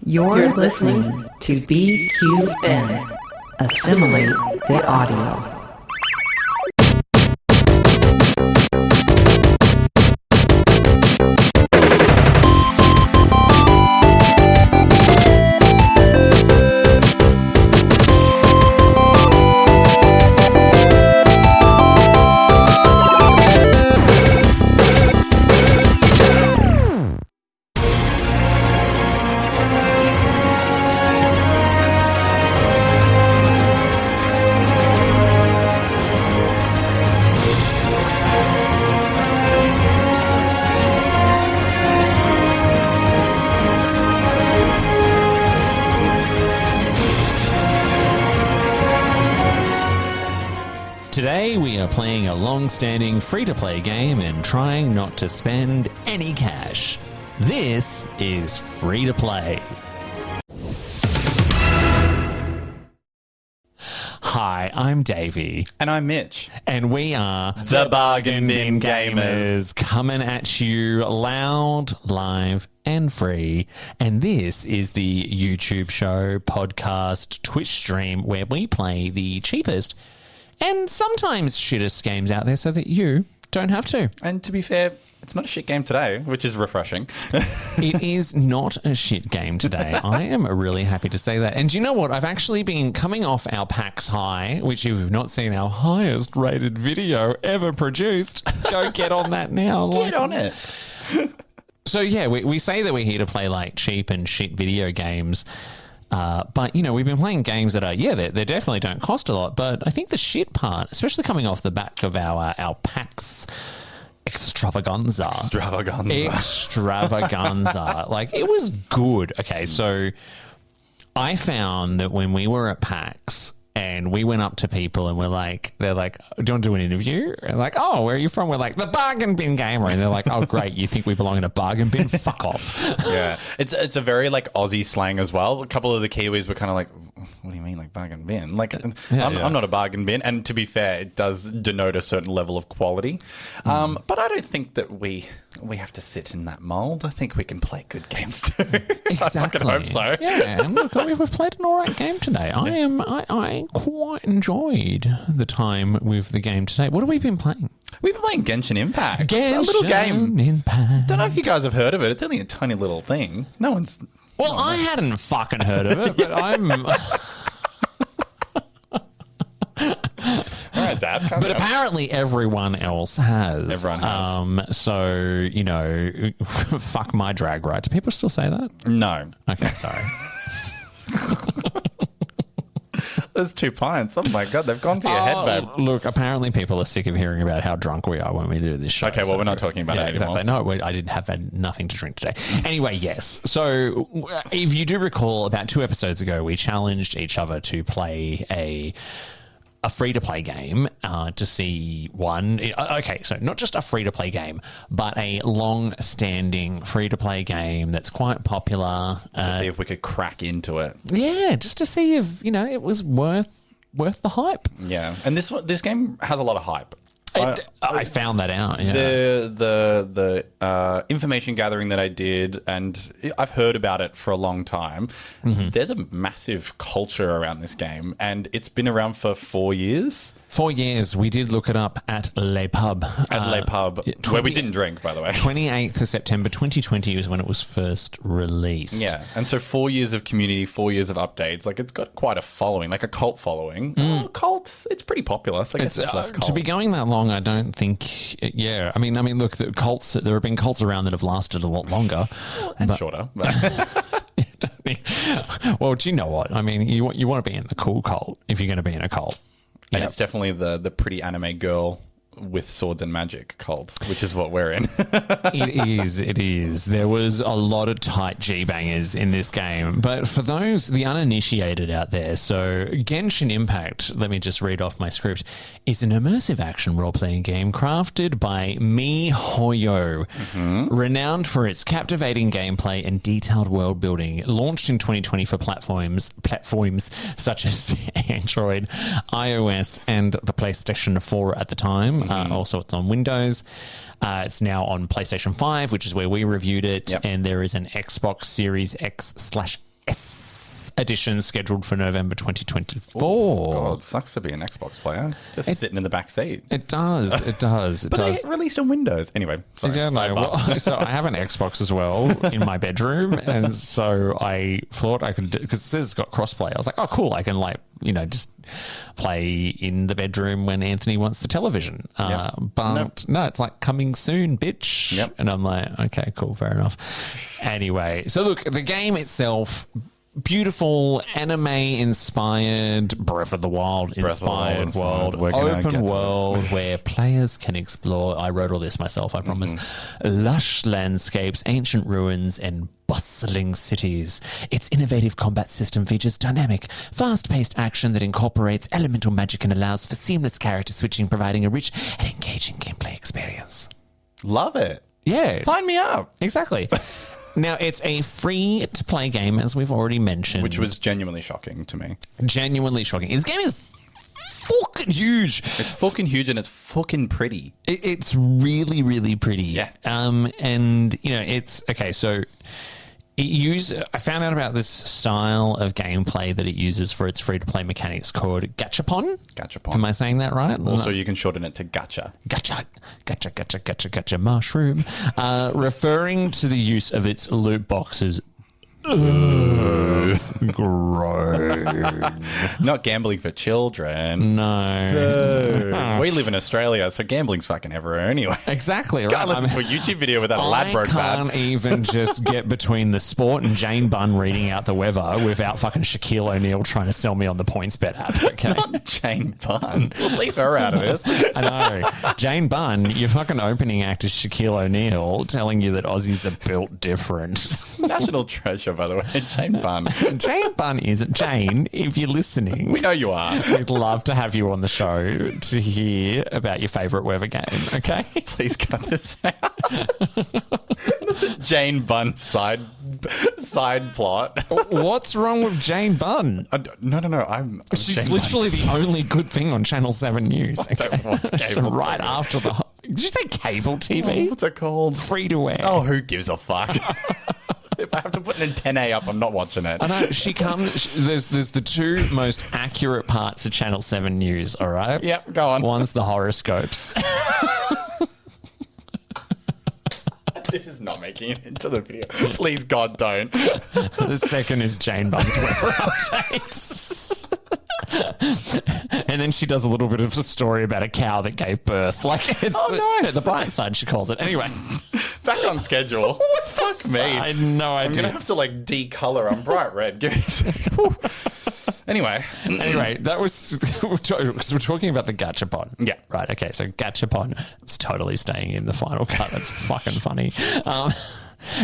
You're listening to BQN. Assimilate the audio. Today we are playing a long-standing free-to-play game and trying not to spend any cash. This is Free-to-Play. Hi, I'm Davey. And I'm Mitch. And we are the Bargain Bin Gamers, coming at you loud, live, and free. And this is the YouTube show, podcast, Twitch stream where we play the cheapest and sometimes shittest games out there so that you don't have to. And to be fair, it's not a shit game today, which is refreshing. It is not a shit game today. I am really happy to say that. And do you know what? I've actually been coming off our PAX high, which if you've not seen our highest rated video ever produced, go get on that now. Get on it. So yeah, we say that we're here to play like cheap and shit video games. But, you know, we've been playing games that are, they definitely don't cost a lot. But I think the shit part, especially coming off the back of our PAX extravaganza. Like, it was good. Okay, so I found that when we were at PAX and we went up to people and they're like, do you want to do an interview? And like, oh, where are you from? We're like, the Bargain Bin Gamer. And they're like, oh, great. You think we belong in a bargain bin? Fuck off. Yeah. It's a very like Aussie slang as well. A couple of the Kiwis were kind of like, what do you mean like bargain bin? Like, I'm not a bargain bin. And to be fair, it does denote a certain level of quality. But I don't think that we have to sit in that mold. I think we can play good games too. Exactly. I fucking hope so. Yeah, and look, we've played an alright game today. I quite enjoyed the time with the game today. What have we been playing? We've been playing Genshin Impact. Genshin a little game. Impact. Don't know if you guys have heard of it. It's only a tiny little thing. No one's... Well, I hadn't fucking heard of it, but I'm... All right, Dad. But apparently everyone else has. Everyone has. So, you know, fuck my drag right. Do people still say that? No. Okay, sorry. There's 2 pints. Oh my God, they've gone to your head, babe. Look, apparently people are sick of hearing about how drunk we are when we do this show. Okay, well, we're not talking about it anymore. Exactly. No, I didn't have nothing to drink today. Anyway, yes. So if you do recall, about 2 episodes ago, we challenged each other to play a free-to-play game to see one. Okay, so not just a free-to-play game, but a long-standing free-to-play game that's quite popular. To see if we could crack into it. Yeah, just to see if, you know, it was worth the hype. Yeah, and this game has a lot of hype. I found that out. Yeah. The information gathering that I did, and I've heard about it for a long time. Mm-hmm. There's a massive culture around this game, and it's been around for 4 years. 4 years. We did look it up at Le Pub. Where we didn't drink, by the way. 28th of September 2020 was when it was first released. Yeah, and so 4 years of community, 4 years of updates. Like, it's got quite a following, like a cult following. Cult, it's pretty popular. So I guess it's less cult. To be going that long, I don't think... Yeah, I mean, look, there have been cults around that have lasted a lot longer. And shorter. Well, do you know what? I mean, you want to be in the cool cult if you're going to be in a cult. And it's definitely the pretty anime girl with swords and magic cult, which is what we're in. It is. There was a lot of tight G-bangers in this game. But for the uninitiated out there, so Genshin Impact, let me just read off my script, is an immersive action role-playing game crafted by MiHoYo, renowned for its captivating gameplay and detailed world building. Launched in 2020 for platforms such as Android, iOS, and the PlayStation 4 at the time. Also, it's on Windows. It's now on PlayStation 5, which is where we reviewed it. Yep. And there is an Xbox Series X/S S edition scheduled for November 2024. Oh, God, sucks to be an Xbox player. Just sitting in the back seat. It does. It does. It But does. it released on Windows. Anyway, sorry. Yeah, no. Well, so I have an Xbox as well in my bedroom, and so I thought I could, because it says it's got crossplay. I was like, oh, cool. I can just play in the bedroom when Anthony wants the television. But no, it's like coming soon, bitch. Yep. And I'm like, okay, cool, fair enough. Anyway, so look, the game itself. Beautiful anime-inspired, Breath of the Wild inspired world, open world where players can explore. I wrote all this myself, I promise. Lush landscapes, ancient ruins, and bustling cities. Its innovative combat system features dynamic, fast-paced action that incorporates elemental magic and allows for seamless character switching, providing a rich and engaging gameplay experience. Love it. Yeah. Sign me up. Exactly. Now, it's a free-to-play game, as we've already mentioned. Which was genuinely shocking to me. Genuinely shocking. This game is fucking huge. It's fucking huge and it's fucking pretty. It's really, really pretty. Yeah. And, it's... Okay, so... I found out about this style of gameplay that it uses for its free-to-play mechanics called gachapon. Gachapon. Am I saying that right? Also, you can shorten it to gacha. Gotcha, mushroom. Referring to the use of its loot boxes. Gross. Not gambling for children. No. We live in Australia, so gambling's fucking everywhere anyway. Exactly. Right. Can't listen to a YouTube video without a Ladbrokes I can't even just get between the sport and Jane Bunn reading out the weather without fucking Shaquille O'Neal trying to sell me on the PointsBet app. Okay. Not Jane Bunn. Leave her out of this. I know. Jane Bunn, your fucking opening act is Shaquille O'Neal telling you that Aussies are built different. National treasure, by the way. Jane Bunn. Jane Bunn is Jane, if you're listening. We know you are. We'd love to have you on the show to hear about your favourite weather game, okay? Please cut this out. The Jane Bunn side plot. What's wrong with Jane Bunn? No. I'm She's Jane literally Bunn's. the only good thing on Channel 7 News. I don't watch cable right TV. after the... Did you say cable TV? Oh, what's it called? Free to air. Oh, who gives a fuck? If I have to put an antennae up, I'm not watching it. I know. There's the two most accurate parts of Channel 7 News, all right? Yep, go on. One's the horoscopes. This is not making it into the video. Please, God, don't. The second is Jane Bunn's weather updates. And then she does a little bit of a story about a cow that gave birth. Like, it's nice. The bright side, she calls it. Anyway. Back on schedule. Fuck me. I had no I'm idea. going to have to, decolor. I'm bright red. Give me a second. Anyway, that was because we're talking about the gachapon. Yeah. Right. Okay. So gachapon, it's totally staying in the final cut. That's fucking funny.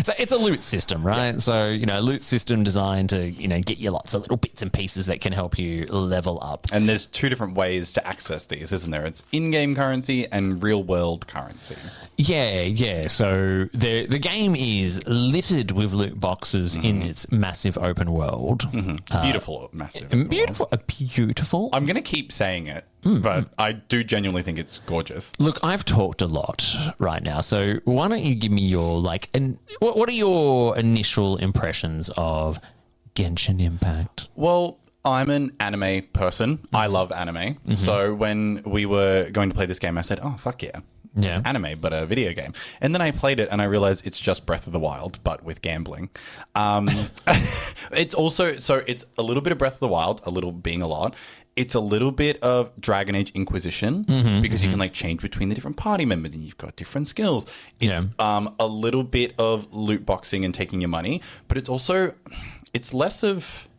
So it's a loot system, right? Yeah. So, loot system designed to, get you lots of little bits and pieces that can help you level up. And there's two different ways to access these, isn't there? It's in-game currency and real-world currency. Yeah. So the game is littered with loot boxes in its massive open world. Beautiful, massive. Beautiful. I'm going to keep saying it, but I do genuinely think it's gorgeous. Look, I've talked a lot right now, so why don't you give me your, what are your initial impressions of Genshin Impact? Well, I'm an anime person. I love anime. So when we were going to play this game, I said, oh, fuck yeah. Yeah. It's anime, but a video game. And then I played it and I realized it's just Breath of the Wild, but with gambling. It's also, so it's a little bit of Breath of the Wild, a little being a lot. It's a little bit of Dragon Age Inquisition because you can change between the different party members and you've got different skills. It's a little bit of loot boxing and taking your money, but it's also, it's less of...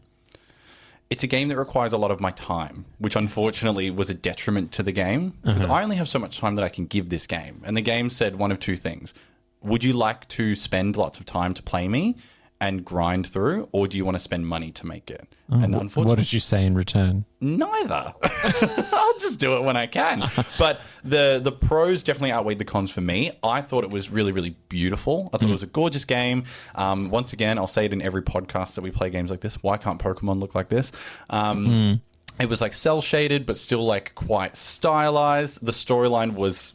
It's a game that requires a lot of my time, which unfortunately was a detriment to the game because I only have so much time that I can give this game. And the game said one of two things. Would you like to spend lots of time to play me and grind through, or do you want to spend money to make it? And unfortunately, what did you say in return? Neither. I'll just do it when I can. But the pros definitely outweighed the cons for me. I thought it was really, really beautiful. I thought it was a gorgeous game. Once again, I'll say it in every podcast that we play games like this. Why can't Pokemon look like this? It was cell shaded, but still quite stylized. The storyline was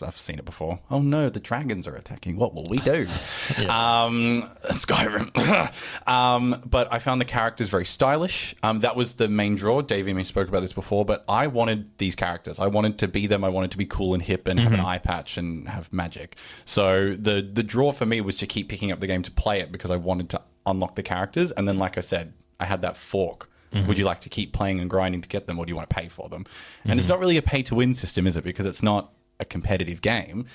I've seen it before. Oh no, the dragons are attacking. What will we do? Skyrim. But I found the characters very stylish. That was the main draw. Davey and me spoke about this before, but I wanted these characters. I wanted to be them. I wanted to be cool and hip and have an eye patch and have magic. So the draw for me was to keep picking up the game to play it because I wanted to unlock the characters. And then, like I said, I had that fork. Would you like to keep playing and grinding to get them, or do you want to pay for them? And it's not really a pay-to-win system, is it? Because it's not a competitive game.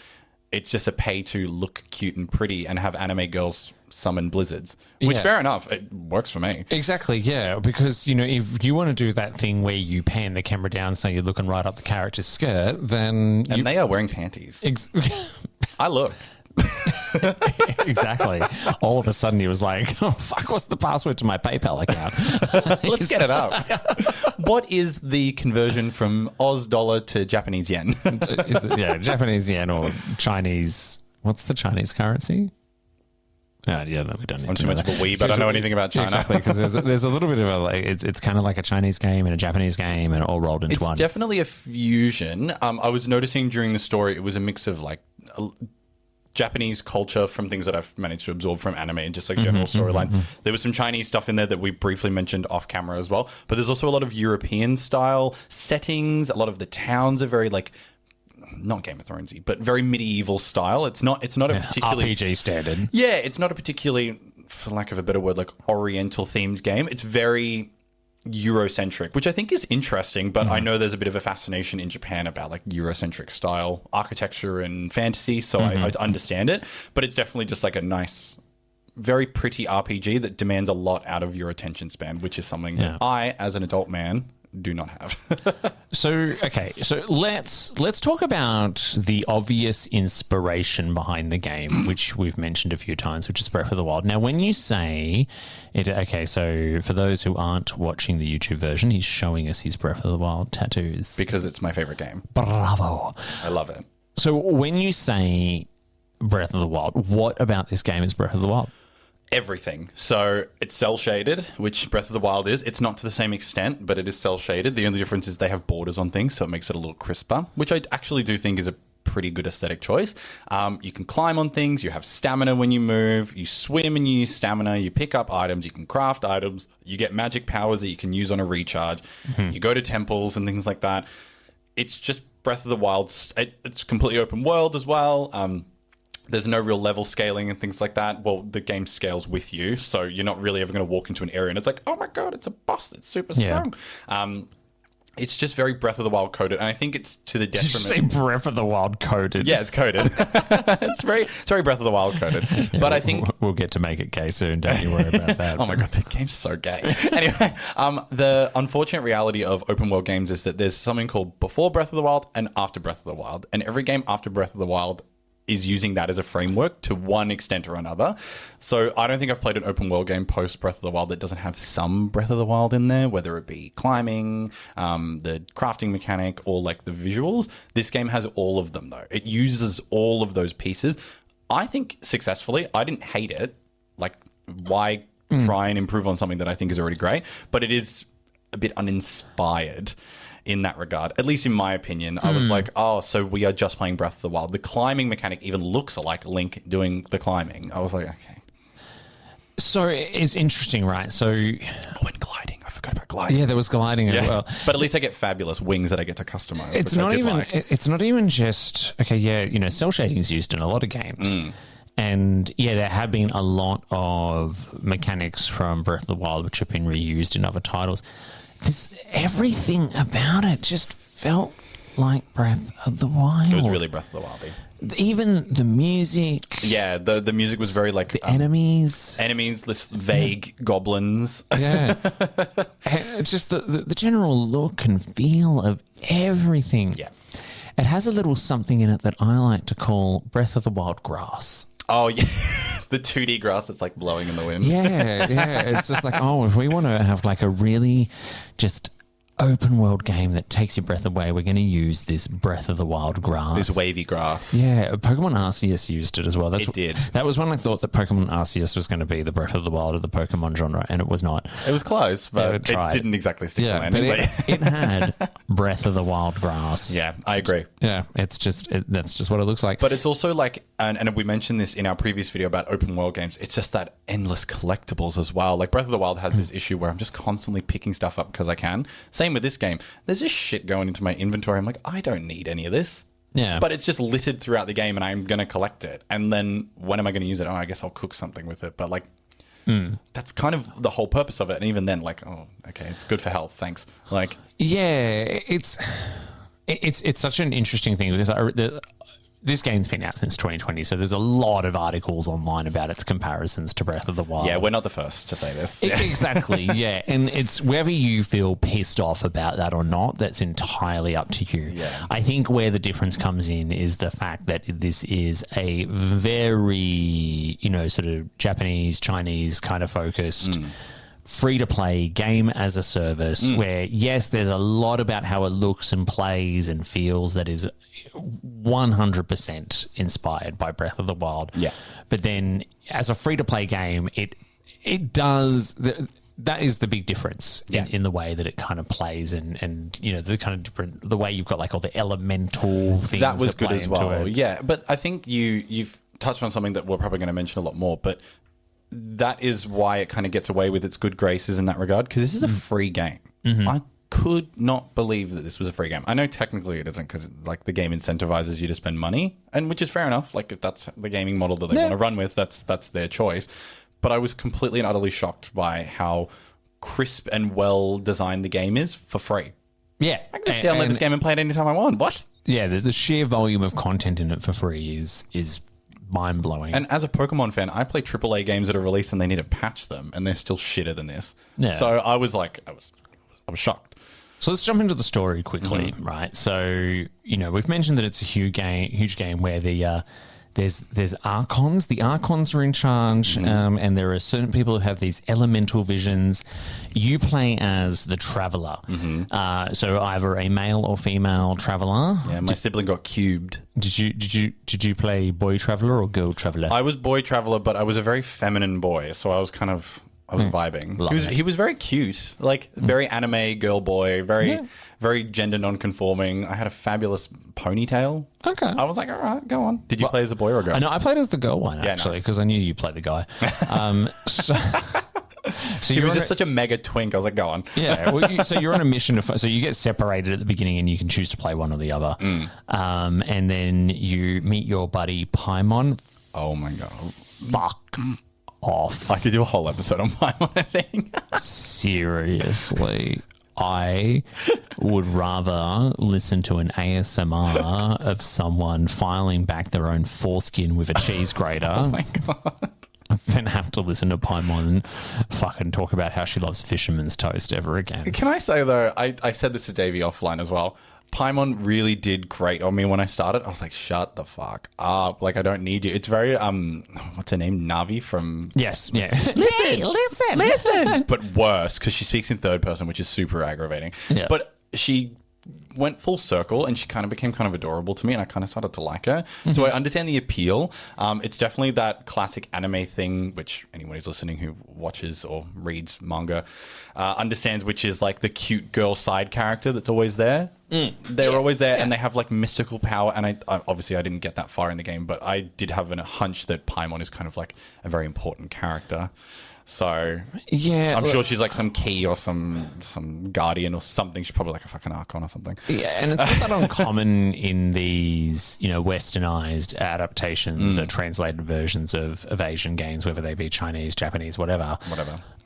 It's just a pay to look cute and pretty and have anime girls summon blizzards. Which, fair enough, it works for me. Exactly, yeah. Because, if you want to do that thing where you pan the camera down so you're looking right up the character's skirt, then... And they are wearing panties. I looked. Exactly. All of a sudden he was like, oh fuck, what's the password to my PayPal account? Let's get it up. What is the conversion from Oz dollar to Japanese yen? Japanese yen or Chinese. What's the Chinese currency? We don't need I'm too much of a weeb, but I don't know anything about China. Exactly, because there's a little bit of it's kind of like a Chinese game and a Japanese game and all rolled into one. It's definitely a fusion. I was noticing during the story it was a mix of like Japanese culture from things that I've managed to absorb from anime and just like general storyline. There was some Chinese stuff in there that we briefly mentioned off camera as well. But there's also a lot of European style settings. A lot of the towns are very like, not Game of Thronesy, but very medieval style. It's not a particularly RPG standard. Yeah, it's not a particularly, for lack of a better word, like Oriental themed game. It's very Eurocentric, which I think is interesting, but I know there's a bit of a fascination in Japan about like Eurocentric style architecture and fantasy, so I understand it, but it's definitely just like a nice, very pretty RPG that demands a lot out of your attention span, which is something that I, as an adult man, do not have. So let's talk about the obvious inspiration behind the game, which we've mentioned a few times, which is Breath of the Wild. Now, when you say it, so for those who aren't watching the YouTube version, he's showing us his Breath of the Wild tattoos. Because it's my favorite game. Bravo. I love it. So when you say Breath of the Wild, what about this game is Breath of the Wild? Everything. So it's cell shaded, which Breath of the Wild is. It's not to the same extent, but it is cell shaded. The only difference is they have borders on things, so it makes it a little crisper, which I actually do think is a pretty good aesthetic choice. You can climb on things, you have stamina when you move, you swim and you use stamina, you pick up items, you can craft items, you get magic powers that you can use on a recharge, you go to temples and things like that. It's just Breath of the Wild. It's completely open world as well. There's no real level scaling and things like that. Well, the game scales with you, so you're not really ever going to walk into an area and it's like, oh my god, it's a boss that's super strong. It's just very Breath of the Wild coded, and I think it's to the detriment. Did you say Breath of the Wild coded? Yeah, it's coded. it's very Breath of the Wild coded. Yeah, but I think we'll get to make it gay soon. Don't you worry about that. Oh my god, that game's so gay. Anyway, the unfortunate reality of open world games is that there's something called before Breath of the Wild and after Breath of the Wild, and every game after Breath of the Wild is using that as a framework to one extent or another. So I don't think I've played an open world game post Breath of the Wild that doesn't have some Breath of the Wild in there, whether it be climbing, the crafting mechanic, or like the visuals. This game has all of them though. It uses all of those pieces. I think successfully. I didn't hate it. Like, why try and improve on something that I think is already great? But it is a bit uninspired in that regard, at least in my opinion. I was like, oh, so we are just playing Breath of the Wild. The climbing mechanic even looks like Link doing the climbing. I was like, okay. So it's interesting, right? So, and gliding. I forgot about gliding. Yeah, there was gliding as well. But at least I get fabulous wings that I get to customize. It's not even just cell shading is used in a lot of games. And yeah, there have been a lot of mechanics from Breath of the Wild which have been reused in other titles. Everything about it just felt like Breath of the Wild. It was really Breath of the Wild. Even the music. Yeah, the music was very like... The enemies. This vague goblins. Yeah. It's just the general look and feel of everything. Yeah. It has a little something in it that I like to call Breath of the Wild grass. Oh, yeah. The 2D grass that's like blowing in the wind. Yeah. It's just like, if we want to have like a really just open world game that takes your breath away. We're going to use this Breath of the Wild grass. This wavy grass. Yeah, Pokemon Arceus used it as well. It did. That was when I thought that Pokemon Arceus was going to be the Breath of the Wild of the Pokemon genre, and it was not. It was close, but it didn't exactly stick the landing. But it had Breath of the Wild grass. Yeah, I agree. Yeah, that's just what it looks like. But it's also like, and we mentioned this in our previous video about open world games, it's just that endless collectibles as well. Like Breath of the Wild has this issue where I'm just constantly picking stuff up because I can. Same with this game. There's just shit going into my inventory. I'm like, I don't need any of this. Yeah. But it's just littered throughout the game and I'm going to collect it. And then when am I going to use it? Oh, I guess I'll cook something with it. But like, that's kind of the whole purpose of it. And even then, like, oh, okay, it's good for health. Thanks. Like, yeah, it's such an interesting thing because this game's been out since 2020, so there's a lot of articles online about its comparisons to Breath of the Wild. Yeah, we're not the first to say this. Exactly, yeah. And it's whether you feel pissed off about that or not, that's entirely up to you. Yeah. I think where the difference comes in is the fact that this is a very, sort of Japanese, Chinese kind of focused free-to-play game as a service where, yes, there's a lot about how it looks and plays and feels that is 100% inspired by Breath of the Wild. Yeah. But then as a free-to-play game, it does... That is the big difference in the way that it kind of plays and the kind of different... The way you've got like all the elemental things that was good play as well. into it. Yeah, but I think you've touched on something that we're probably going to mention a lot more, but that is why it kind of gets away with its good graces in that regard, because this is a free game. I could not believe that this was a free game. I know technically it isn't, because like the game incentivizes you to spend money, and which is fair enough. Like if that's the gaming model that they want to run with, that's their choice. But I was completely and utterly shocked by how crisp and well designed the game is for free. Yeah. I can just download this game and play it anytime I want. What? Yeah, the sheer volume of content in it for free is mind-blowing. And as a Pokemon fan, I play AAA games that are released and they need to patch them, and they're still shitter than this. Yeah. So I was like, I was shocked. So let's jump into the story quickly, right? So, we've mentioned that it's a huge game where there's Archons. The Archons are in charge, and there are certain people who have these elemental visions. You play as the Traveler. So either a male or female Traveler. Yeah, my sibling got cubed. Did you play Boy Traveler or Girl Traveler? I was Boy Traveler, but I was a very feminine boy, so I was vibing. He was very cute, like very anime girl boy, very gender non-conforming. I had a fabulous ponytail. Okay, I was like, all right, go on. Did you play as a boy or a girl? No, I played as the girl one actually, because I knew you played the guy. So he was just such a mega twink. I was like, go on. Yeah. Well, so you're on a mission so you get separated at the beginning, and you can choose to play one or the other. And then you meet your buddy Paimon. Oh my god! Fuck off! I could do a whole episode on Paimon, I think. Seriously. I would rather listen to an ASMR of someone filing back their own foreskin with a cheese grater. Oh my god. Than have to listen to Paimon fucking talk about how she loves fisherman's toast ever again. Can I say though, I said this to Davey offline as well. Paimon really did great on me when I started. I was like, shut the fuck up. Like, I don't need you. It's very, what's her name? Navi from... Yes, yeah. Listen. But worse, because she speaks in third person, which is super aggravating. Yeah. But she went full circle and she kind of became kind of adorable to me, and I kind of started to like her. So I understand the appeal. It's definitely that classic anime thing, which anyone who's listening who watches or reads manga understands, which is like the cute girl side character that's always there. They're always there, and they have like mystical power. And I obviously I didn't get that far in the game, but I did have a hunch that Paimon is kind of like a very important character. So yeah, I'm sure she's like some key or some guardian or something. She's probably like a fucking Archon or something. Yeah, and it's not that uncommon in these, westernized adaptations or translated versions of Asian games, whether they be Chinese, Japanese, whatever.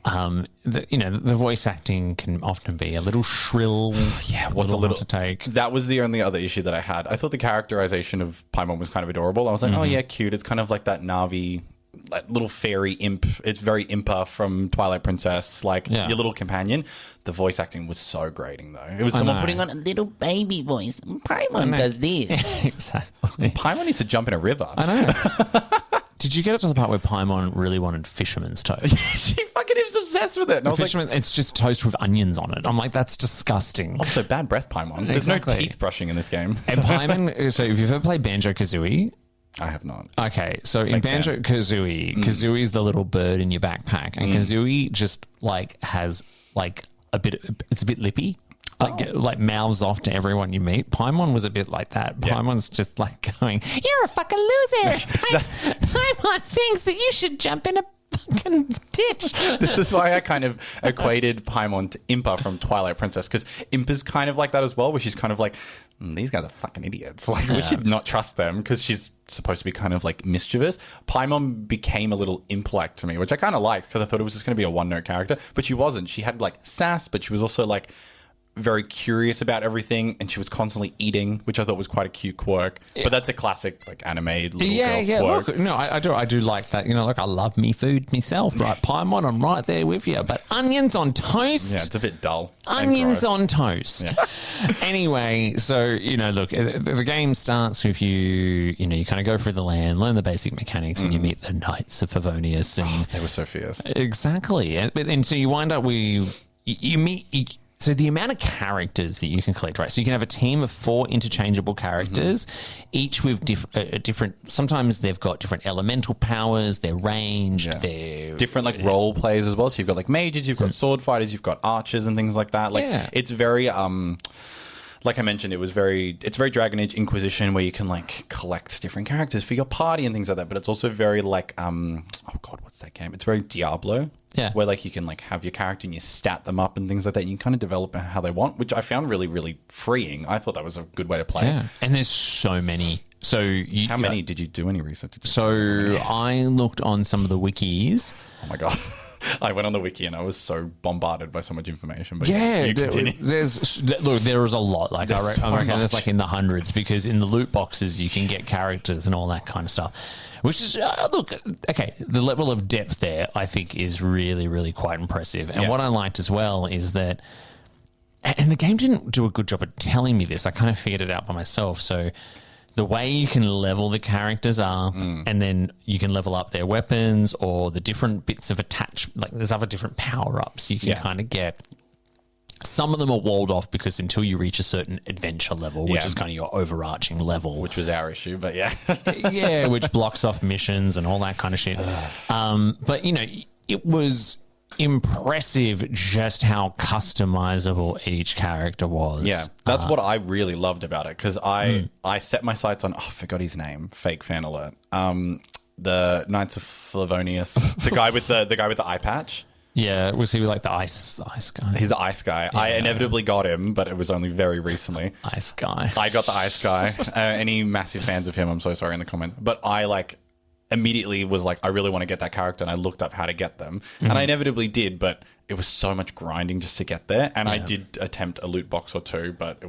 The voice acting can often be a little shrill. Yeah, what's a little to take. That was the only other issue that I had. I thought the characterization of Paimon was kind of adorable. I was like, oh yeah, cute. It's kind of like that Navi, like little fairy imp. It's very Impa from Twilight Princess, like your little companion. The voice acting was so grating though. It was someone putting on a little baby voice. Paimon does this. Exactly. Paimon needs to jump in a river. I know. Did you get it to the part where Paimon really wanted fisherman's toast? She fucking is obsessed with it. And I was Fisherman, it's just toast with onions on it. I'm like, that's disgusting. also bad breath, Paimon. There's no teeth brushing in this game. And Paimon, so if you've ever played Banjo-Kazooie... I have not. Okay, so in Banjo-Kazooie, Kazooie is the little bird in your backpack, and Kazooie just like has like it's a bit lippy, like mouths off to everyone you meet. Paimon was a bit like that. Paimon's just like going, "You're a fucking loser." Paimon thinks that you should jump in a fucking ditch. This is why I kind of equated Paimon to Impa from Twilight Princess, because Impa's kind of like that as well, where she's kind of like, these guys are fucking idiots. Like, we should not trust them, because she's supposed to be kind of like mischievous. Paimon became a little imp-like to me, which I kind of liked, because I thought it was just going to be a one-note character, but she wasn't. She had like sass, but she was also like very curious about everything, and she was constantly eating, which I thought was quite a cute quirk. But that's a classic like anime little girl quirk. Look, no, I do like that. You know, look, I love me food myself, right? Paimon, I'm right there with you. But onions on toast, yeah, it's a bit dull. Onions on toast. Yeah. Anyway, so you know, look, the game starts with you know, you kind of go through the land, learn the basic mechanics, and you meet the Knights of Favonius, and they were so fierce. Exactly, and so you wind up with you meet. So the amount of characters that you can collect, right? So you can have a team of 4 interchangeable characters, each with different. Sometimes they've got different elemental powers. They're ranged. They're different like role plays as well. So you've got like mages, you've got sword fighters, you've got archers and things like that. Like it's very like I mentioned, it's very Dragon Age Inquisition, where you can like collect different characters for your party and things like that. But it's also very like oh god, what's that game? It's very Diablo. Yeah. Where like you can like have your character and you stat them up and things like that. And you kind of develop how they want, which I found really, really freeing. I thought that was a good way to play. Yeah. And there's so many. So how many did you do any research? So I looked on some of the wikis. Oh my god. I went on the wiki and I was so bombarded by so much information. But there is a lot. Like I reckon there's like in the hundreds, because in the loot boxes you can get characters and all that kind of stuff. Which is the level of depth there I think is really, really quite impressive. And what I liked as well is that, and the game didn't do a good job of telling me this. I kind of figured it out by myself. So the way you can level the characters up, and then you can level up their weapons or the different bits of like there's other different power-ups you can kind of get. Some of them are walled off because until you reach a certain adventure level, which is kind of your overarching level. Which was our issue, but yeah. Yeah, which blocks off missions and all that kind of shit. But, you know, it was impressive just how customizable each character was. Yeah, that's what I really loved about it, because I set my sights on, I forgot his name, fake fan alert. The Knights of Flavonius, the guy with the eye patch. Yeah, was he like the ice guy? He's the ice guy. Yeah. I inevitably got him, but it was only very recently. Ice guy. I got the ice guy. Any massive fans of him, I'm so sorry in the comments. But I like immediately was like, I really want to get that character, and I looked up how to get them. And I inevitably did, but it was so much grinding just to get there. And I did attempt a loot box or 2, but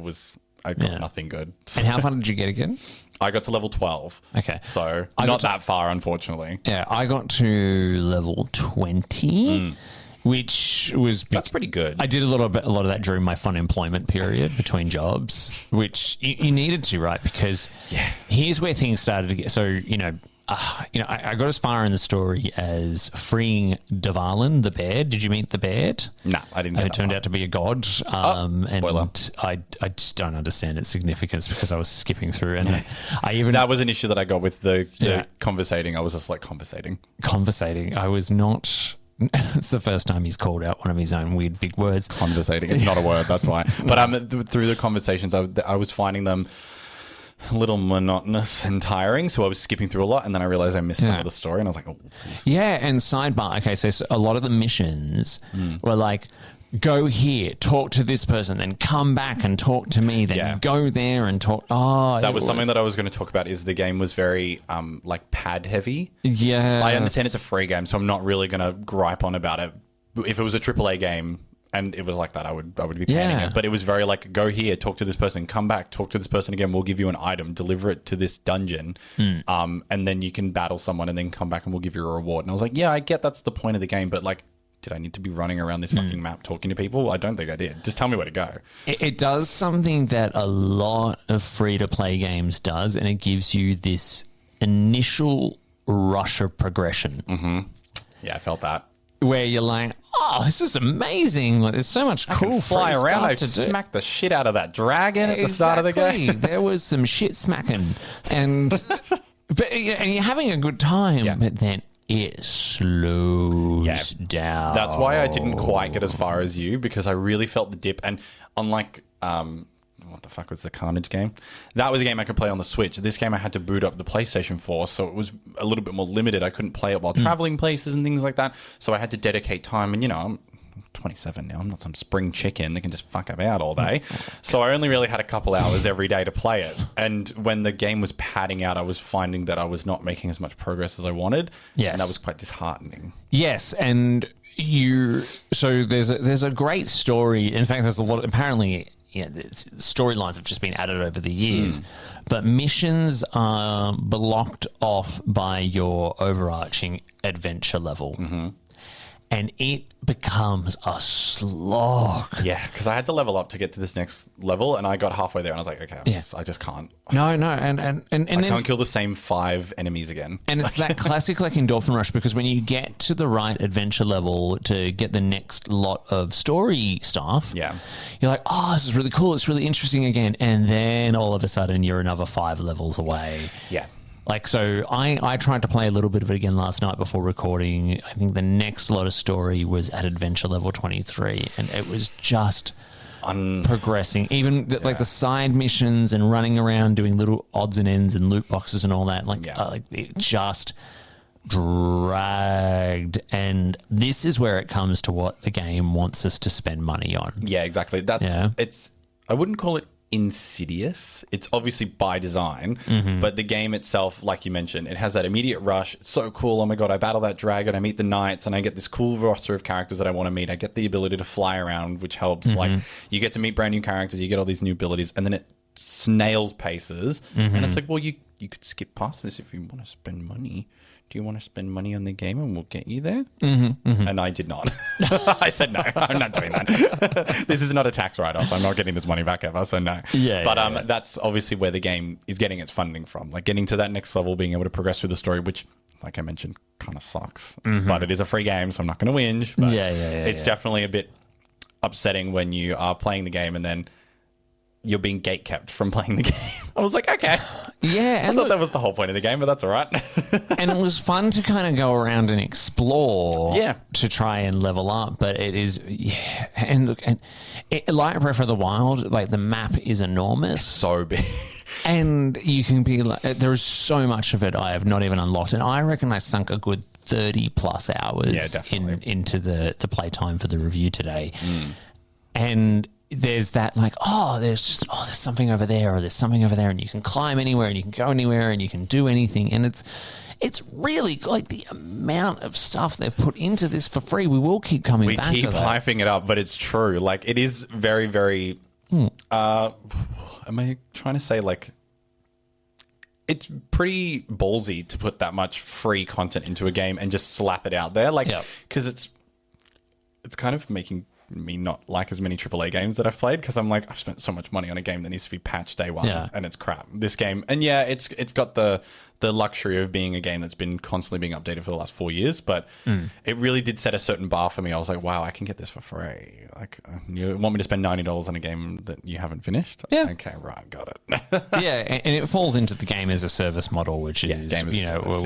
I got nothing good. And how far did you get again? I got to level 12. Okay. So not that far, unfortunately. Yeah, I got to level 20, which was... That's pretty good. I did a lot of that during my fun employment period between jobs, which you needed to, right? Because here's where things started to get... So, I got as far in the story as freeing Dvalin, the bear. Did you meet the bear? No, I didn't. It turned out to be a god. Spoiler. And I just don't understand its significance, because I was skipping through, and that was an issue that I got with the conversating. I was just like conversating. I was not. It's the first time he's called out one of his own weird big words. Conversating. It's not a word. That's why. But through the conversations, I was finding them a little monotonous and tiring, so I was skipping through a lot, and then I realized I missed some of the story, and I was like, oh, please. Yeah, and sidebar, okay, so a lot of the missions were like, go here, talk to this person, then come back and talk to me, then go there and talk. That was something that I was going to talk about, is the game was very like pad heavy. Yeah. I understand it's a free game, so I'm not really going to gripe on about it. If it was a AAA game and it was like that, I would be panning it. But it was very like, go here, talk to this person, come back, talk to this person again, we'll give you an item, deliver it to this dungeon, and then you can battle someone and then come back and we'll give you a reward. And I was like, yeah, I get that's the point of the game, but like, did I need to be running around this fucking map talking to people? I don't think I did. Just tell me where to go. It does something that a lot of free-to-play games does, and it gives you this initial rush of progression. Yeah, I felt that. Where you're like, oh, this is amazing. Like, there's so much cool Fly free around. I stuff to do. smacked the shit out of that dragon at the start of the game. There was some shit smacking. And you're having a good time, but then it slows down. That's why I didn't quite get as far as you, because I really felt the dip. And unlike, what the fuck was the Carnage game? That was a game I could play on the Switch. This game I had to boot up the PlayStation 4, so it was a little bit more limited. I couldn't play it while traveling places and things like that. So I had to dedicate time. And, I'm 27 now. I'm not some spring chicken that can just fuck about all day. So I only really had a couple hours every day to play it. And when the game was padding out, I was finding that I was not making as much progress as I wanted. Yes. And that was quite disheartening. Yes, and there's a great story. In fact, there's a lot. Apparently, storylines have just been added over the years, but missions are blocked off by your overarching adventure level. And it becomes a slog. Yeah, because I had to level up to get to this next level, and I got halfway there, and I was like, okay, I just can't. No, and I then can't kill the same 5 enemies again. And it's that classic endorphin rush, because when you get to the right adventure level to get the next lot of story stuff, you're like, oh, this is really cool, it's really interesting again, and then all of a sudden you're another 5 levels away. Yeah. So I tried to play a little bit of it again last night before recording. I think the next lot of story was at adventure level 23, and it was just progressing. Even the side missions and running around doing little odds and ends and loot boxes and all that. It just dragged. And this is where it comes to what the game wants us to spend money on. Yeah, exactly. I wouldn't call it insidious. It's obviously by design, but the game itself, like you mentioned, it has that immediate rush. It's so cool. Oh my god, I battle that dragon, I meet the knights, and I get this cool roster of characters that I want to meet. I get the ability to fly around, which helps. Like, you get to meet brand new characters, you get all these new abilities, and then it snails paces, and it's like, well, you could skip past this if you want to spend money. Do you want to spend money on the game and we'll get you there? And I did not. I said, no, I'm not doing that. This is not a tax write-off. I'm not getting this money back ever, so no. That's obviously where the game is getting its funding from. Like, getting to that next level, being able to progress through the story, which, like I mentioned, kind of sucks. But it is a free game, so I'm not going to whinge. But it's definitely a bit upsetting when you are playing the game and then you're being gatekept from playing the game. I was like, okay. Yeah. I thought that was the whole point of the game, but that's all right. And it was fun to kind of go around and explore to try and level up. But it is, And look, like Breath of the Wild, like, the map is enormous. So big. And you can be like, there is so much of it I have not even unlocked. And I reckon I sunk a good 30 plus hours into the playtime for the review today. And there's that, like, there's something over there, or there's something over there, and you can climb anywhere and you can go anywhere and you can do anything. And it's really, like, the amount of stuff they've put into this for free. We will keep coming back to that. We keep hyping it up, but it's true. Like, it is very, very, am I trying to say, like, it's pretty ballsy to put that much free content into a game and just slap it out there. Like, because it's kind of making me not like as many AAA games that I've played, because I'm like, I've spent so much money on a game that needs to be patched day one, and it's crap. This game, and it's got the luxury of being a game that's been constantly being updated for the last 4 years, but it really did set a certain bar for me. I was like, wow, I can get this for free. Like, you want me to spend $90 on a game that you haven't finished? Yeah. Okay, right, got it. And it falls into the game as a service model, which is, game as a service,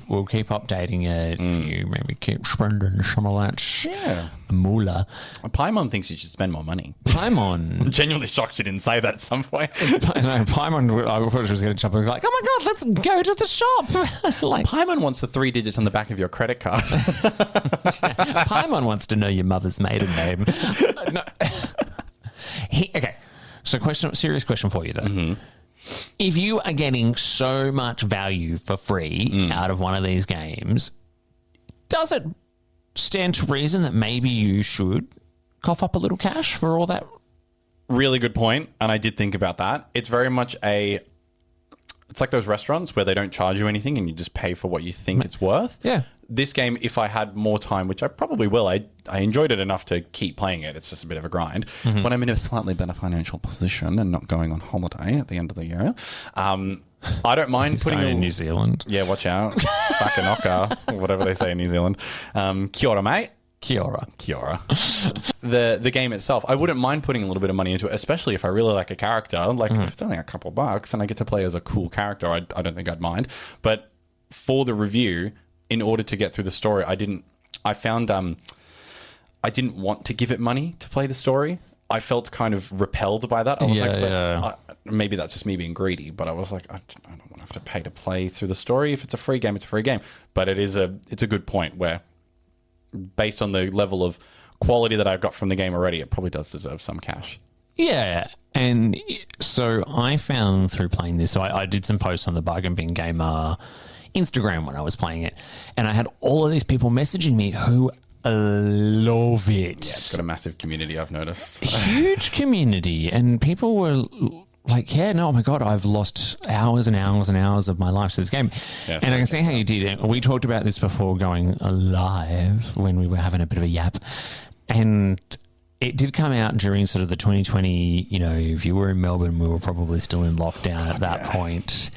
we'll keep updating it. If you maybe keep spending some of that moolah. Paimon thinks you should spend more money. Paimon. I'm genuinely shocked you didn't say that at some point. Paimon, I thought she was going to jump and be like, oh my god, let's go to the shop. Like, Paimon wants the 3 digits on the back of your credit card. Paimon wants to know your mother's maiden name. No. Okay, so serious question for you though. If you are getting so much value for free out of one of these games, does it stand to reason that maybe you should cough up a little cash for all that? Really good point, and I did think about that. It's very much it's like those restaurants where they don't charge you anything and you just pay for what you think it's worth. Yeah. This game, if I had more time, which I probably will, I enjoyed it enough to keep playing it. It's just a bit of a grind. When I'm in a slightly better financial position and not going on holiday at the end of the year, I don't mind He's putting going in New Zealand. Yeah, watch out. Bakanaka, whatever they say in New Zealand. Kia ora, mate. Kia ora. Kia ora. The game itself, I wouldn't mind putting a little bit of money into it, especially if I really like a character. Like, if it's only a couple bucks and I get to play as a cool character, I don't think I'd mind. But for the review, in order to get through the story, I found I didn't want to give it money to play the story. I felt kind of repelled by that. I was maybe that's just me being greedy, but I was like, I don't want to have to pay to play through the story. If it's a free game, it's a free game. But it's a good point where, based on the level of quality that I've got from the game already, it probably does deserve some cash. Yeah. And so I found through playing this, so I did some posts on the Bargain Bin Gamer Instagram when I was playing it, and I had all of these people messaging me who love it. Yeah, it's got a massive community, I've noticed. Huge community, and people were like, yeah, no, oh my God, I've lost hours and hours and hours of my life to this game. Yeah, and I can see how you did it. We talked about this before going live when we were having a bit of a yap, and it did come out during sort of the 2020, if you were in Melbourne, we were probably still in lockdown at that point.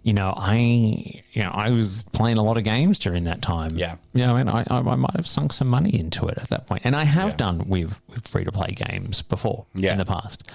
I was playing a lot of games during that time. Yeah. I might have sunk some money into it at that point. And I have done with free-to-play games before in the past.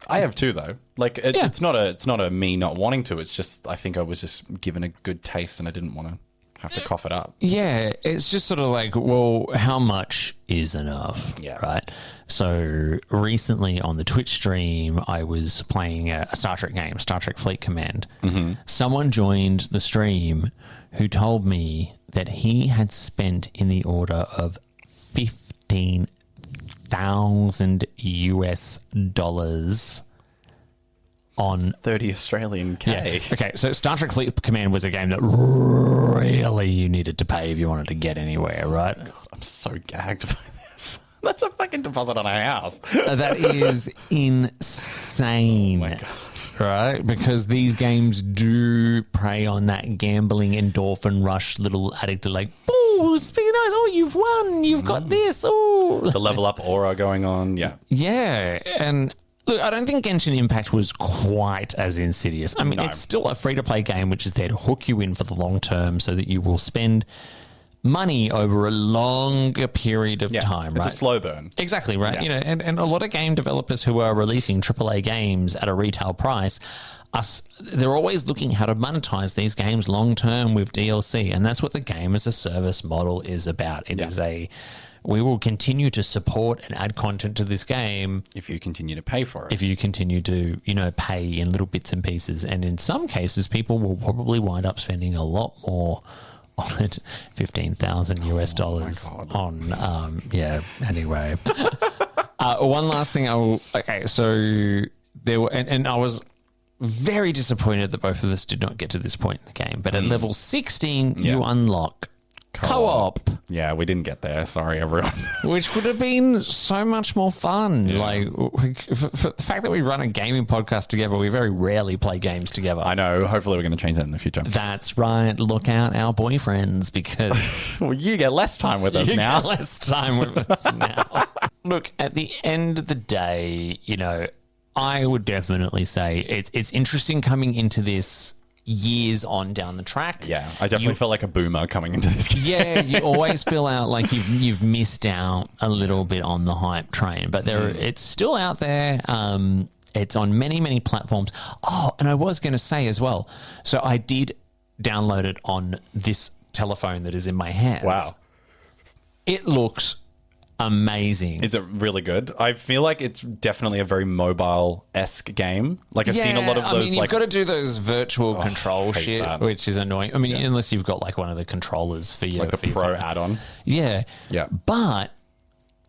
I have too, though. Like, it's not a me not wanting to. It's just, I think I was just given a good taste and I didn't want to have to cough it up. Yeah, it's just sort of like, well, how much is enough? Yeah. Right? So recently on the Twitch stream, I was playing a Star Trek game, Star Trek Fleet Command. Mm-hmm. Someone joined the stream who told me that he had spent in the order of $15,000 US on 30 Australian K. Yeah. Okay, so Star Trek Fleet Command was a game that really you needed to pay if you wanted to get anywhere, right? God, I'm so gagged by this. That's a fucking deposit on a house. That is insane. Oh my God. Right? Because these games do prey on that gambling endorphin rush little addict of like, oh, speaking of, oh, you've won, you've got this, oh. The level up aura going on, yeah. Yeah, and look, I don't think Genshin Impact was quite as insidious. I mean, it's still a free-to-play game which is there to hook you in for the long term so that you will spend money over a longer period of time, right? It's a slow burn. Exactly, right? Yeah. And a lot of game developers who are releasing AAA games at a retail price, they're always looking how to monetize these games long term with DLC, and that's what the game as a service model is about. It is we will continue to support and add content to this game if you continue to pay for it. If you continue to, pay in little bits and pieces. And in some cases, people will probably wind up spending a lot more on it, $15,000 US dollars on, anyway. One last thing so there were, and I was very disappointed that both of us did not get to this point in the game, but at level 16, you unlock co-op. Yeah, we didn't get there. Sorry, everyone. Which would have been so much more fun. Yeah. Like, for the fact that we run a gaming podcast together, we very rarely play games together. I know. Hopefully we're going to change that in the future. That's right. Look out, our boyfriends, because... well, you get less time with us now. You get less time with us now. Look, at the end of the day, I would definitely say it's interesting coming into this years on down the track. Yeah, I definitely felt like a boomer coming into this game. Yeah, you always feel out like you've missed out a little bit on the hype train, but it's still out there. It's on many, many platforms. Oh, and I was going to say as well, so I did download it on this telephone that is in my hands. Wow. It looks amazing. Is it really good? I feel like it's definitely a very mobile-esque game. Like I've seen a lot of those. You've got to do those virtual control shit, which is annoying. I mean, unless you've got like one of the controllers for your the Pro add-on. Yeah, but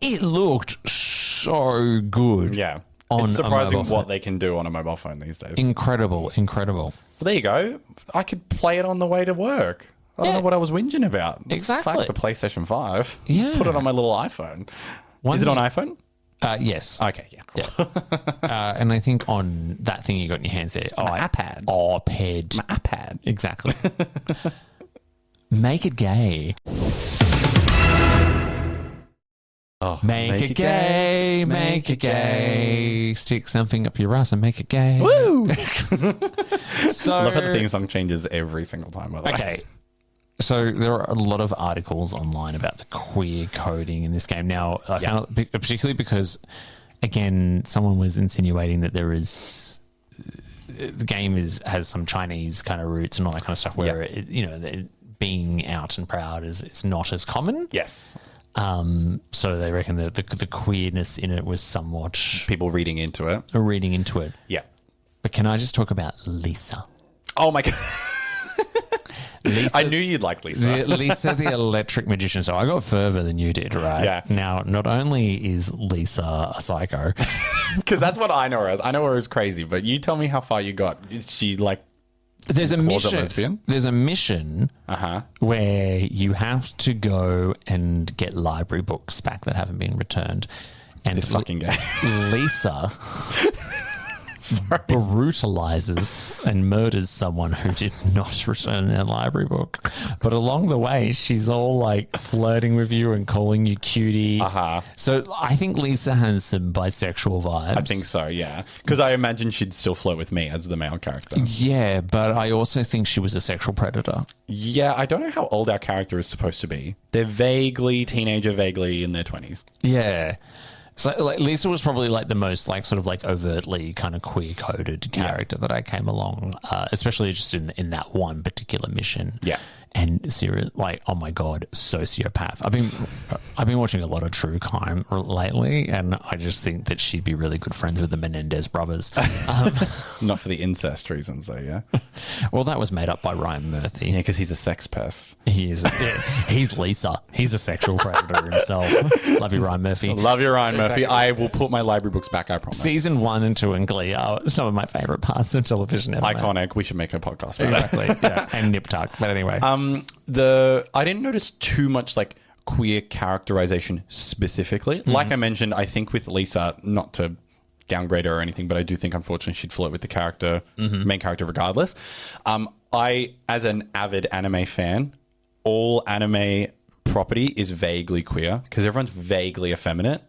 it looked so good. Yeah, it's surprising what they can do on a mobile phone these days. Incredible. Well, there you go. I could play it on the way to work. I don't know what I was whinging about. Exactly. Fuck the PlayStation 5. Yeah. Put it on my little iPhone. Is it on iPhone? Yes. Okay, yeah, cool. Yeah. And I think on that thing you got in your hands there. iPad. iPad. My iPad. Exactly. Make it gay. Oh, Make it gay, make it gay. Stick something up your ass and make it gay. Woo! So, I love how the theme song changes every single time, by the way. okay. So there are a lot of articles online about the queer coding in this game. Now, I found it particularly because, again, someone was insinuating that there is the game has some Chinese kind of roots and all that kind of stuff where being out and proud is not as common. Yes. So they reckon that the queerness in it was somewhat People reading into it. Yeah. But can I just talk about Lisa? Oh my God. Lisa, I knew you'd like Lisa. Lisa, the electric magician. So I got further than you did, right? Yeah. Now, not only is Lisa a psycho, Because that's what I know her as. I know her as crazy, but you tell me how far you got. Is she like... there's a closet mission. lesbian? There's a mission where you have to go and get library books back that haven't been returned. And This fucking game. Lisa brutalizes and murders someone who did not return their library book. But along the way, she's all like flirting with you and calling you cutie. So I think Lisa has some bisexual vibes. I think so, yeah. Because I imagine she'd still flirt with me as the male character. Yeah, but I also think she was a sexual predator. Yeah, I don't know how old our character is supposed to be. They're vaguely teenager, vaguely in their 20s. Yeah. So like, Lisa was probably like the most like sort of like overtly kind of queer coded character that I came along, especially just in that one particular mission. Yeah. And serious, like, oh my God, sociopath. I've been watching a lot of true crime lately, and I just think that she'd be really good friends with the Menendez brothers. Not for the incest reasons, though, yeah? Well, that was made up by Ryan Murphy. Yeah, because he's a sex pest. He is. He's Lisa. He's a sexual predator himself. Love you, Ryan Murphy. Love you, Ryan Murphy. I will put my library books back, I promise. Season 1 and 2 in Glee are some of my favourite parts of television ever. Iconic. We should make a podcast for Exactly. Yeah. And Nip Tuck. But anyway. I didn't notice too much like queer characterization specifically. Like I mentioned, I think with Lisa, not to downgrade her or anything, but I do think unfortunately she'd flirt with the character, main character regardless. I, as an avid anime fan, all anime property is vaguely queer because everyone's vaguely effeminate.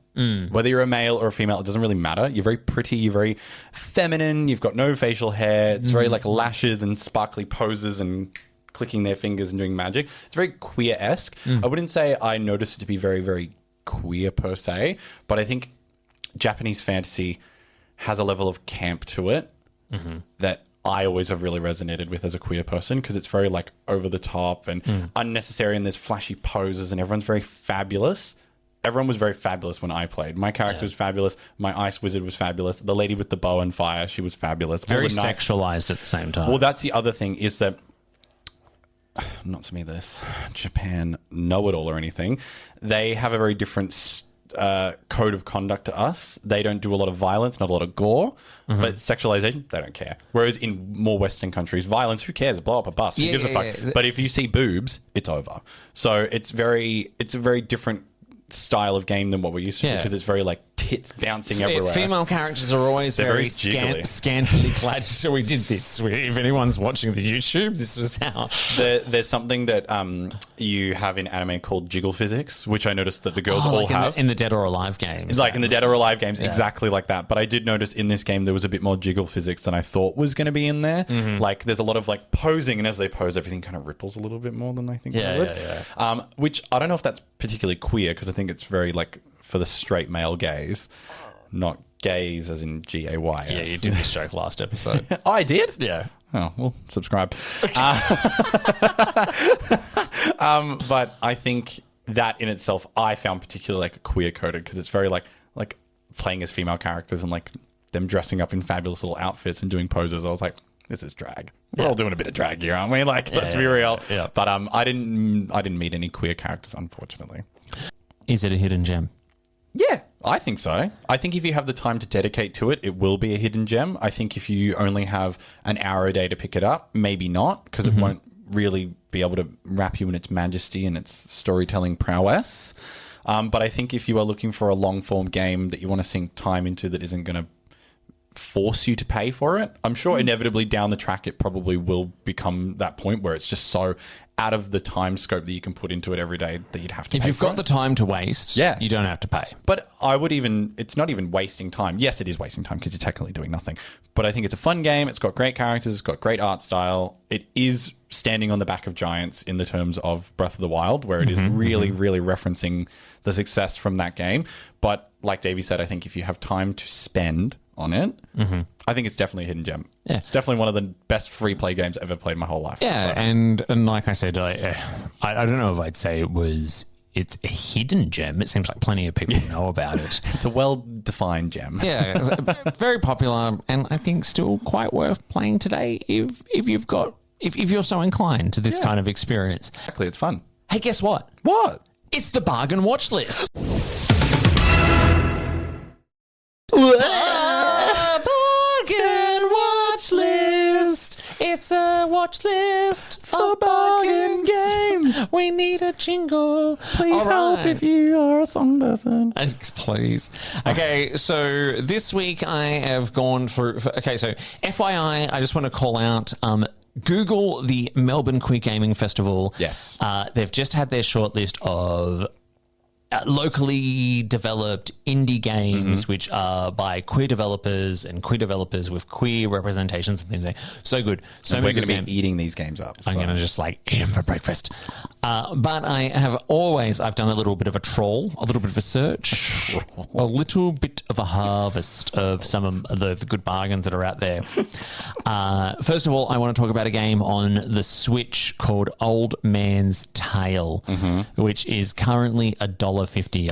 Whether you're a male or a female, it doesn't really matter. You're very pretty, you're very feminine, you've got no facial hair. It's very like lashes and sparkly poses and clicking their fingers and doing magic. It's very queer-esque. I wouldn't say I noticed it to be very, very queer per se, but I think Japanese fantasy has a level of camp to it that I always have really resonated with as a queer person because it's very like over the top and unnecessary, and there's flashy poses and everyone's very fabulous. Everyone was very fabulous when I played. My character was fabulous. My ice wizard was fabulous. The lady with the bow and fire, she was fabulous. Very sexualized at the same time. Well, that's the other thing is that, not to me this Japan know-it-all or anything, they have a very different code of conduct to us. They don't do a lot of violence, not a lot of gore, but sexualization, they don't care. Whereas in more Western countries, violence, who cares? Blow up a bus, who gives a fuck? Yeah. But if you see boobs, it's over. So it's a very different style of game than what we're used to because it's very like tits bouncing everywhere. Female characters are always very scantily clad. So we did this. If anyone's watching the YouTube, this was how. There's something that you have in anime called jiggle physics, which I noticed that the girls all have. In the Dead or Alive games. It's like in the Dead or Alive games, exactly like that. But I did notice in this game there was a bit more jiggle physics than I thought was going to be in there. Like there's a lot of like posing, and as they pose, everything kind of ripples a little bit more than I think it would. Which I don't know if that's particularly queer because I think it's very like for the straight male gaze, not gays as in G-A-Y-S. Yeah, you did this joke last episode. Oh, I did? Yeah. Oh, well, subscribe. But I think that in itself, I found particularly like queer coded because it's very like playing as female characters and like them dressing up in fabulous little outfits and doing poses. I was like, this is drag. We're all doing a bit of drag here, aren't we? Like, let's be real. Yeah. But I didn't meet any queer characters, unfortunately. Is it a hidden gem? Yeah, I think so. I think if you have the time to dedicate to it, it will be a hidden gem. I think if you only have an hour a day to pick it up, maybe not, because it won't really be able to wrap you in its majesty and its storytelling prowess. But I think if you are looking for a long-form game that you want to sink time into that isn't going to force you to pay for it. I'm sure inevitably down the track it probably will become that point where it's just so out of the time scope that you can put into it every day that you'd have to pay. If you've got the time to waste, you don't have to pay. But it's not even wasting time. Yes, it is wasting time because you're technically doing nothing. But I think it's a fun game. It's got great characters. It's got great art style. It is standing on the back of giants in the terms of Breath of the Wild, where it is really, really referencing the success from that game. But like Davey said, I think if you have time to spend on it, I think it's definitely a hidden gem. Yeah. It's definitely one of the best free play games I've ever played in my whole life. Yeah, So- and like I said, I don't know if I'd say it's a hidden gem. It seems like plenty of people know about it. It's a well-defined gem. Yeah, very popular, and I think still quite worth playing today if you're so inclined to this kind of experience. Exactly, it's fun. Hey, guess what? What? It's the bargain watch list. Bargain watch list. It's a watch list For bargain games. We need a jingle. Please help if you are a song person. Please. Okay, so this week I have gone for okay, so FYI, I just want to call out Google the Melbourne Queer Gaming Festival. Yes. They've just had their shortlist of locally developed indie games, which are by queer developers and queer developers with queer representations and things like that. So good. So We're many going to good be games. eating these games up. I'm so. going to just eat them for breakfast. But I've done a little bit of a troll, a little bit of a search, a little bit of a harvest of some of the good bargains that are out there. First of all, I want to talk about a game on the Switch called Old Man's Tale, which is currently $1.50.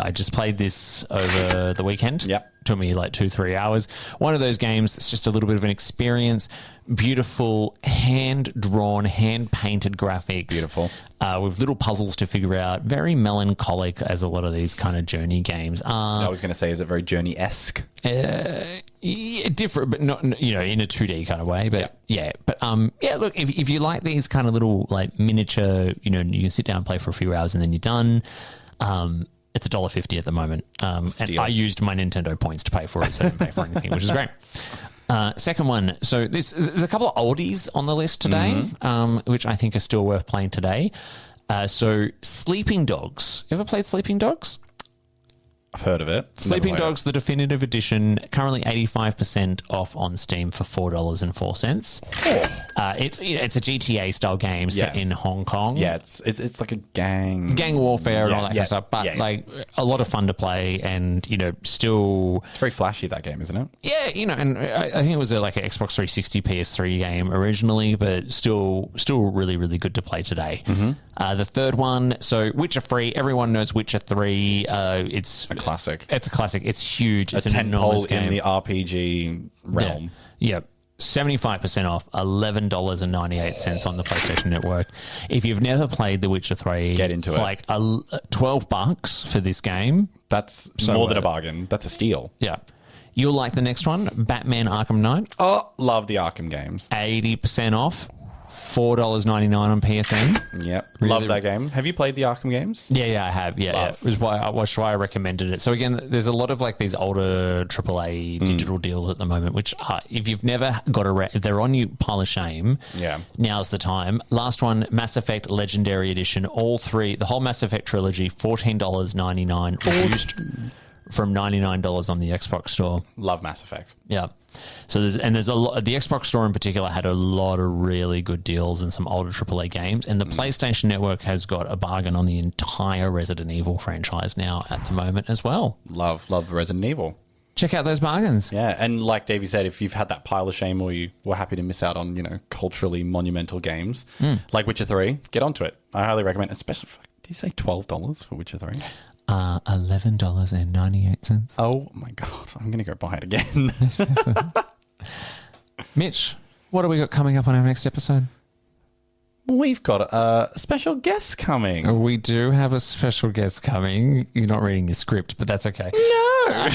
I just played this over the weekend. Yep. Took me 2-3 hours. One of those games that's just a little bit of an experience. Beautiful, hand-drawn, hand-painted graphics. Beautiful. With little puzzles to figure out. Very melancholic, as a lot of these kind of journey games are. I was going to say, is it very Journey-esque? Yeah, different, but not, in a 2D kind of way. But look, if you like these kind of little miniature, you can sit down and play for a few hours and then you're done. It's $1.50 at the moment. And I used my Nintendo points to pay for it, so I didn't pay for anything, which is great. Second one. So there's a couple of oldies on the list today, which I think are still worth playing today. So Sleeping Dogs. You ever played Sleeping Dogs? I've heard of it. Sleeping Dogs, the definitive edition, currently 85% off on Steam for $4.04. It's a GTA style game set in Hong Kong. Yeah, it's like a gang warfare and all that kind of stuff, but a lot of fun to play, and still it's very flashy, that game, isn't it? Yeah, and I think it was an Xbox 360 PS3 game originally, but still really, really good to play today. The third one, so Witcher 3. Everyone knows Witcher 3. It's a classic. It's a classic. It's huge. It's a an enormous tentpole game in the RPG realm. Yeah. 75% off, $11.98 on the PlayStation Network. If you've never played The Witcher 3, get into it. $12 for this game. That's more than a bargain. That's a steal. Yeah. You'll like the next one, Batman Arkham Knight. Oh, love the Arkham games. 80% off, $4.99 on PSN. Yep. Love that game. Have you played the Arkham games? Yeah, I have. Yeah. It was why I recommended it. So again, there's a lot of these older AAA digital deals at the moment, which if you've never got if they're on you, pile of shame. Yeah. Now's the time. Last one, Mass Effect Legendary Edition. All three, the whole Mass Effect trilogy, $14.99 reduced from $99 on the Xbox Store. Love Mass Effect. Yeah. So there's a lot. The Xbox Store in particular had a lot of really good deals and some older AAA games, and the PlayStation Network has got a bargain on the entire Resident Evil franchise now at the moment as well. Love Resident Evil. Check out those bargains. Yeah, and like Davey said, if you've had that pile of shame or you were happy to miss out on, culturally monumental games like Witcher 3, get onto it. I highly recommend, especially did you say $12 for Witcher 3? $11.98. Oh my God, I'm going to go buy it again. Mitch, what do we got coming up on our next episode? We've got a special guest coming. We do have a special guest coming. You're not reading your script, but that's okay. No.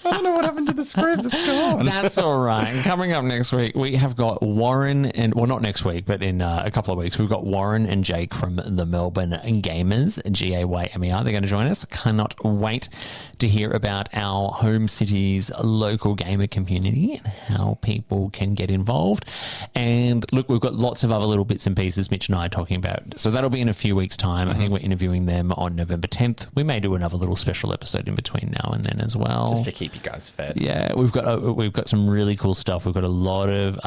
I don't know what happened to the script. It's gone. That's all right. And coming up next week, we have got Warren and, well, not next week, but in a couple of weeks, we've got Warren and Jake from the Melbourne Gamers, Gaymer. They're going to join us. Cannot wait to hear about our home city's local gamer community and how people can get involved. And look, we've got lots of other little bits and pieces Mitch and I are talking about. So that'll be in a few weeks' time. I think we're interviewing them on November 10th. We may do another little special episode in between now and then as well. Just to keep you guys fed. Yeah, we've got some really cool stuff. We've got a lot of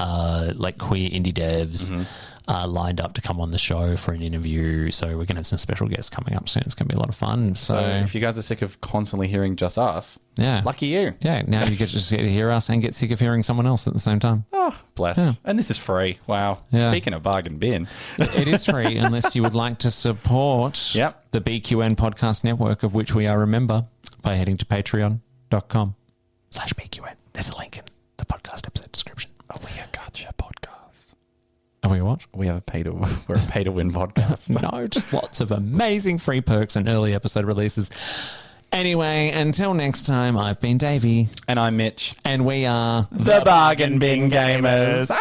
like queer indie devs lined up to come on the show for an interview. So we're going to have some special guests coming up soon. It's going to be a lot of fun. So if you guys are sick of constantly hearing just us, lucky you. Yeah, now you get to hear us and get sick of hearing someone else at the same time. Oh, bless. Yeah. And this is free. Wow. Yeah. Speaking of bargain bin. It is free unless you would like to support the BQN Podcast Network, of which we are a member, by heading to patreon.com/BQN. There's a link in the podcast episode description. Are we a gotcha podcast? Are we what? We're a pay to win podcast. No, just lots of amazing free perks and early episode releases. Anyway, until next time, I've been Davey. And I'm Mitch. And we are the Bargain Bin Gamers.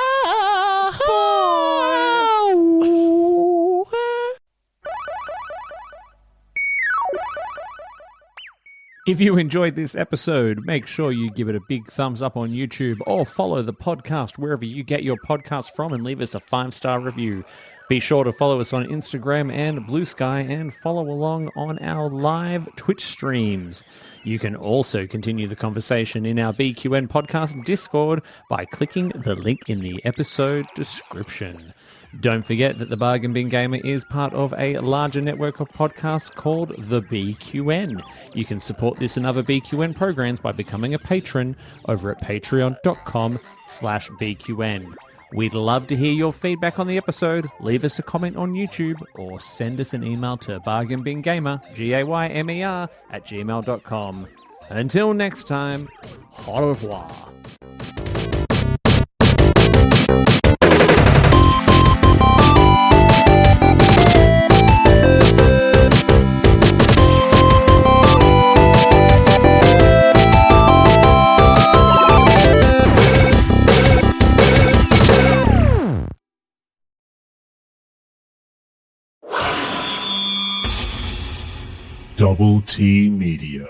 If you enjoyed this episode, make sure you give it a big thumbs up on YouTube or follow the podcast wherever you get your podcasts from and leave us a 5-star review. Be sure to follow us on Instagram and Blue Sky and follow along on our live Twitch streams. You can also continue the conversation in our BQN podcast Discord by clicking the link in the episode description. Don't forget that the Bargain Bin Gamer is part of a larger network of podcasts called the BQN. You can support this and other BQN programs by becoming a patron over at patreon.com/BQN. We'd love to hear your feedback on the episode. Leave us a comment on YouTube or send us an email to bargainbingamer, Gaymer, @gmail.com. Until next time, au revoir. Double T Media.